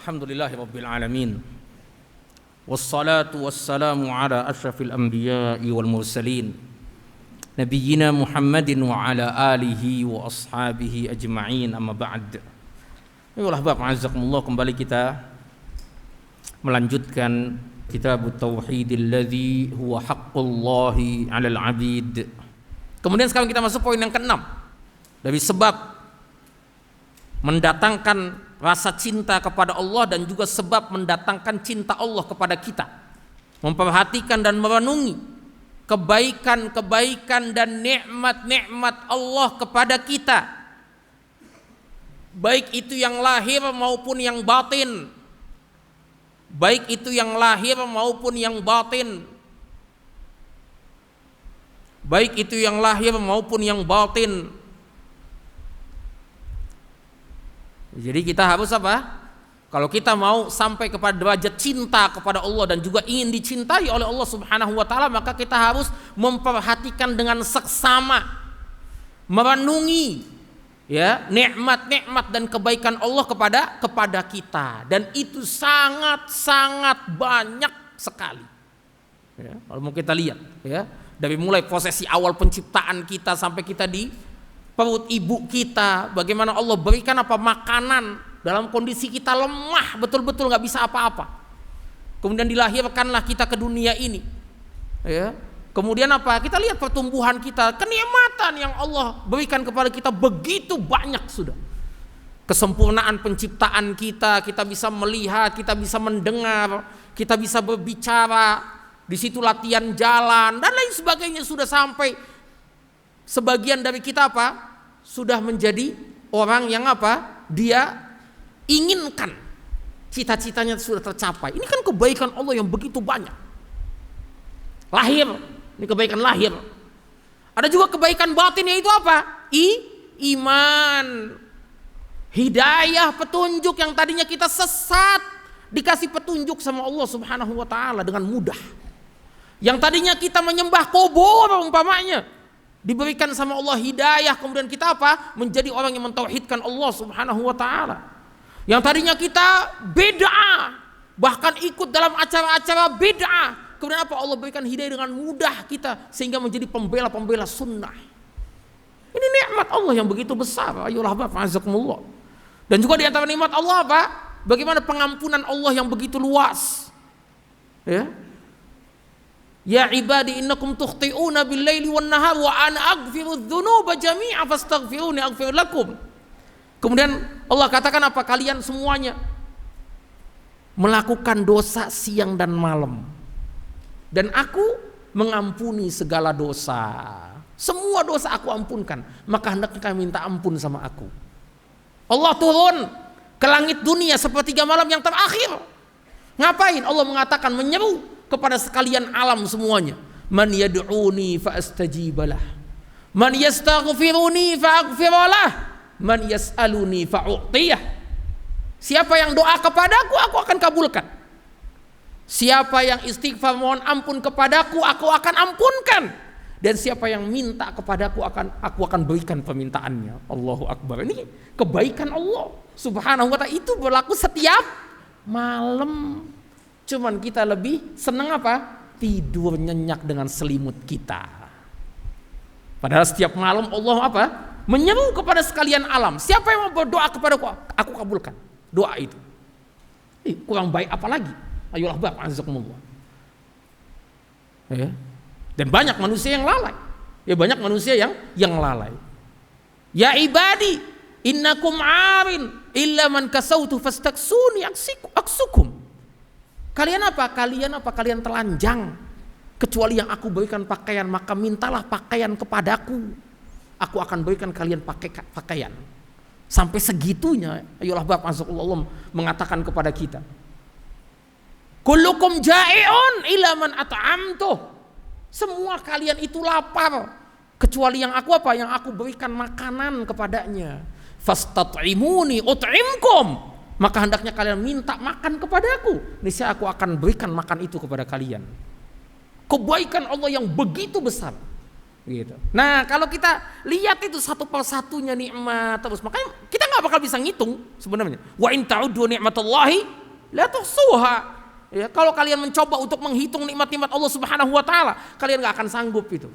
Alhamdulillahi Rabbil Alamin. Wassalatu wassalamu ala ashrafil anbiya'i wal mursalin Nabiyyina Muhammadin wa ala alihi wa ashabihi ajma'in, amma ba'd. Ayolah Bapak azakumullah, kembali kita melanjutkan kitab Tauhidil ladzi huwa haqqullahi 'alal 'abid. Kemudian sekarang kita masuk poin yang ke-6. Dari sebab mendatangkan rasa cinta kepada Allah dan juga sebab mendatangkan cinta Allah kepada kita. Memperhatikan dan merenungi kebaikan-kebaikan dan nikmat-nikmat Allah kepada kita, baik itu yang lahir maupun yang batin. Baik itu yang lahir maupun yang batin. Baik itu yang lahir maupun yang batin. Jadi kita harus apa? Kalau kita mau sampai kepada derajat cinta kepada Allah dan juga ingin dicintai oleh Allah Subhanahu wa taala, maka kita harus memperhatikan dengan seksama, merenungi ya nikmat-nikmat dan kebaikan Allah kepada kita, dan itu sangat banyak sekali. Ya, kalau mau kita lihat ya, dari mulai prosesi awal penciptaan kita sampai kita di perut ibu kita, bagaimana Allah berikan apa makanan dalam kondisi kita lemah, betul-betul nggak bisa apa-apa. Kemudian dilahirkanlah kita ke dunia ini. Ya. Kemudian apa? Kita lihat pertumbuhan kita, kenikmatan yang Allah berikan kepada kita begitu banyak sudah. Kesempurnaan penciptaan kita bisa melihat, kita bisa mendengar, kita bisa berbicara, di situ latihan jalan dan lain sebagainya, sudah sampai sebagian dari kita apa? Sudah menjadi orang yang apa? Dia inginkan, cita-citanya sudah tercapai. Ini kan kebaikan Allah yang begitu banyak. Lahir, ini kebaikan lahir. Ada juga kebaikan batin, yaitu apa? Iman, hidayah, petunjuk yang tadinya kita sesat, dikasih petunjuk sama Allah Subhanahu wa taala dengan mudah. Yang tadinya kita menyembah kubur umpamanya, diberikan sama Allah hidayah, kemudian kita apa? Menjadi orang yang mentauhidkan Allah Subhanahu wa taala. Yang tadinya kita bid'ah, bahkan ikut dalam acara-acara bid'ah, kemudian apa? Allah berikan hidayah dengan mudah kita sehingga menjadi pembela-pembela sunnah. Ini nikmat Allah yang begitu besar. Ayolah Bapak azakumullah. Dan juga di antara nikmat Allah apa? Bagaimana pengampunan Allah yang begitu luas. Ya. Ya ibadi innakum tukhti'una bil-laili wan-nahar wa ana aghfiru dzunuba jami'a fastaghfiruni aghfir lakum. Kemudian Allah katakan apa? Kalian semuanya melakukan dosa siang dan malam, dan aku mengampuni segala dosa. Semua dosa aku ampunkan, maka hendaknya kalian minta ampun sama aku. Allah turun ke langit dunia sepertiga malam yang terakhir. Ngapain? Allah mengatakan, menyeru kepada sekalian alam semuanya. Man yad'uni fa astajibalah, man yastaghfiruni fa aghfiralah, man yas'aluni fa u'tiyah. Siapa yang doa kepadaku, aku akan kabulkan. Siapa yang istighfar mohon ampun kepadaku, aku akan ampunkan. Dan siapa yang minta kepadaku, aku akan berikan permintaannya. Allahu Akbar. Ini kebaikan Allah Subhanahu wa ta'ala, itu berlaku setiap malam. Cuman kita lebih senang apa? Tidur nyenyak dengan selimut kita. Padahal setiap malam Allah apa? Menyeru kepada sekalian alam. Siapa yang mau berdoa kepadaku, aku kabulkan doa itu. Kurang baik apa lagi? Ayolah Bapak azakumullah. Ya. Dan banyak manusia yang lalai. Ya, banyak manusia yang lalai. Ya ibadi innakum arin illa man kasautu fastaksuni aksukum. Kalian apa? Kalian telanjang, kecuali yang aku berikan pakaian, maka mintalah pakaian kepadaku, aku akan berikan kalian pakaian. Sampai segitunya, ayolah Bapak Allah mengatakan kepada kita, kullukum ja'i'un ila man at'amtuh. Semua kalian itu lapar, kecuali yang aku apa? Yang aku berikan makanan kepadanya. Fastat'imuni ut'imkum. Maka hendaknya kalian minta makan kepadaku, niscaya aku akan berikan makan itu kepada kalian. Kebaikan Allah yang begitu besar. Gitu. Nah, kalau kita lihat itu satu persatunya nikmat terus, makanya kita nggak bakal bisa ngitung sebenarnya. Wa in ta'uddu ni'matallahi la tuhsuha. Ya, kalau kalian mencoba untuk menghitung nikmat-nikmat Allah Subhanahu wa taala, kalian nggak akan sanggup itu.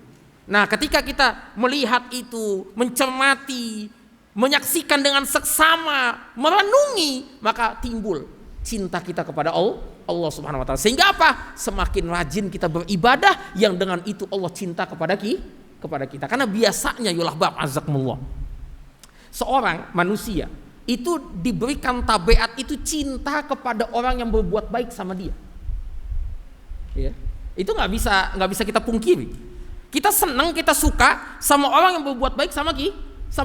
Nah, ketika kita melihat itu, mencermati, menyaksikan dengan seksama, merenungi, maka timbul cinta kita kepada Allah Subhanahu wa taala. Sehingga apa? Semakin rajin kita beribadah, yang dengan itu Allah cinta kepada kita. Karena biasanya yulahbab azakumullah, seorang manusia itu diberikan tabiat itu cinta kepada orang yang berbuat baik sama dia. Ya. Itu nggak bisa kita pungkiri. Kita senang, kita suka sama orang yang berbuat baik sama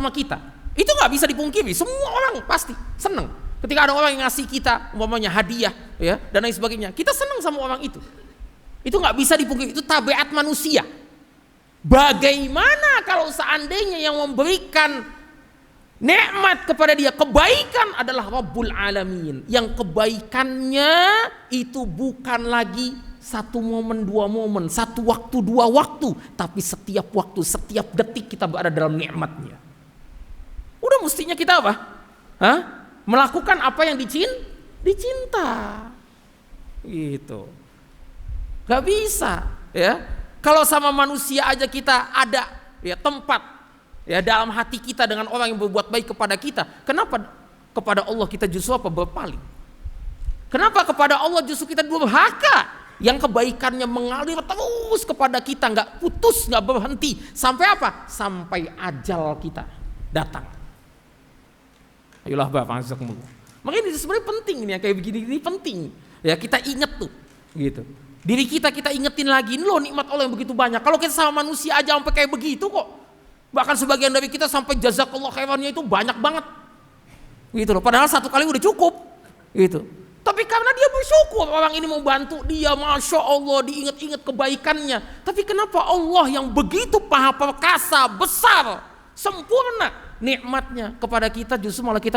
kita. Itu nggak bisa dipungkiri. Semua orang pasti senang ketika ada orang yang ngasih kita umpamanya hadiah, ya, dan lain sebagainya. Kita senang sama orang itu. Itu nggak bisa dipungkiri. Itu tabiat manusia. Bagaimana kalau seandainya yang memberikan nikmat kepada dia, kebaikan adalah Rabbul Alamin, yang kebaikannya itu bukan lagi satu momen, dua momen, satu waktu, dua waktu, tapi setiap waktu, setiap detik kita berada dalam nikmatnya. Udah mestinya kita apa? Melakukan apa yang dicinta. Gitu. Gak bisa, ya. Kalau sama manusia aja kita ada ya tempat ya dalam hati kita dengan orang yang berbuat baik kepada kita. Kenapa kepada Allah kita justru berpaling? Kenapa kepada Allah justru kita durhaka? Yang kebaikannya mengalir terus kepada kita, nggak putus, nggak berhenti. Sampai apa? Sampai ajal kita datang. Ayolah Bapak, makanya ini sebenarnya penting ini, kayak begini ini penting. Ya kita ingat tuh, gitu. Diri kita ingetin lagi, loh nikmat Allah yang begitu banyak. Kalau kita sama manusia aja sampai kayak begitu kok. Bahkan sebagian dari kita sampai jazakallah khairannya itu banyak banget. Gitu loh. Padahal satu kali udah cukup. Gitu. Tapi karena dia bersyukur orang ini mau bantu dia, Masya Allah, diingat-ingat kebaikannya. Tapi kenapa Allah yang begitu maha perkasa, besar, sempurna nikmatnya kepada kita justru malah kita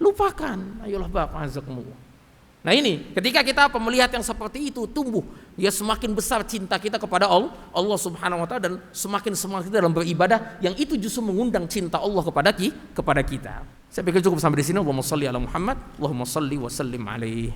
lupakan. Ayolah Bapak azakumullah. Nah ini ketika kita melihat yang seperti itu tumbuh, ya semakin besar cinta kita kepada Allah Subhanahu wa taala, dan semakin semangat dalam beribadah, yang itu justru mengundang cinta Allah kepada kita. Saya pikir cukup sampai di sini. Allahumma shalli ala Muhammad, Allahumma shalli wa sallim alaihi.